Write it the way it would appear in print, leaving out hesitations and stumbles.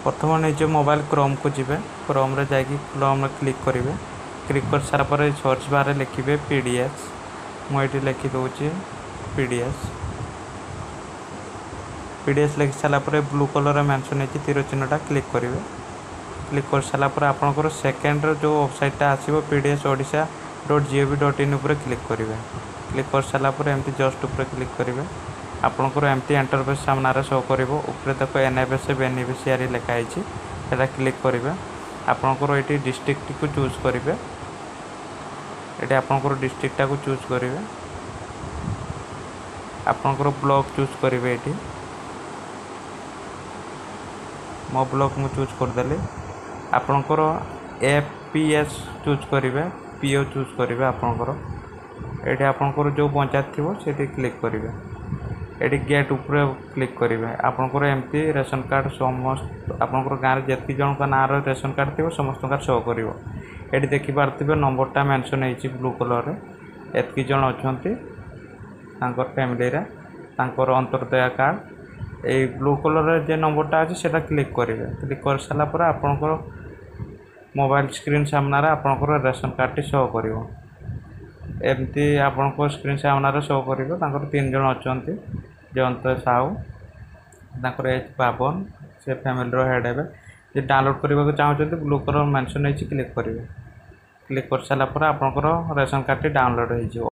प्रथम निज mobile Chrome को जीवे क्रोम रे जाकि क्रोम रे क्लिक करेंगे क्लिक कर सारा पर सर्च बार लिखे पीडीएस मुझे लिखि दूची पीडीएस लिखि सारापर ब्लू कलर मेंशन है तीर चिन्हटा क्लिक करेंगे क्लिक कर सारापर आपंकर सेकेंड जो वेबसाइटा आसो pds.odisha.gov.in उपर क्लिक करेंगे क्लिक कर सारापर एमती जस्ट उपर क्लिक करेंगे आपंकर एमती इंटरफेस सामने शो कर देख एनएफएस बेनिफिशियरी लिखाई है क्लिक करेंगे आपंकर ये डिस्ट्रिक्ट को चूज करेंगे ये आपंकर डिस्ट्रिक्ट को चूज करेंगे आपंकर ब्लॉक चूज करेंगे ये मो ब्लॉक मु चूज करदेली आपंकर एपीएस चूज करेंगे पीओ चूज करेंगे आपंकर ये आपंकर जो पंचायत थी से क्लिक करेंगे ये गेट ऊपर क्लिक करेंगे आपंकर एमती रेशन कार्ड समस्त आपंकर गाँव में जी जन का ना रेशन कार्ड थी समस्त शो कर ये देखिपे नंबरटा मेंशन है ब्लू कलर एतकी जन अच्छा फैमिली अंतर्दया कार्ड ये ब्लू कलर जो नंबरटा अच्छे से क्लिक करेंगे क्लिक कर सारापर आपंकर मोबाइल स्क्रीन सामने आपंकर रेशन कार्ड शो कर एमती आपंकर स्क्रीन सामने शो कर 3 जन अच्छा जयंत साहू एज बावन से फैमिली हेड हे डाउनलोड करने को चाहते ब्लू कलर मेंशन है क्लिक करेंगे क्लिक कर सारापर आपंकर रेशन कार्ड डाउनलोड हो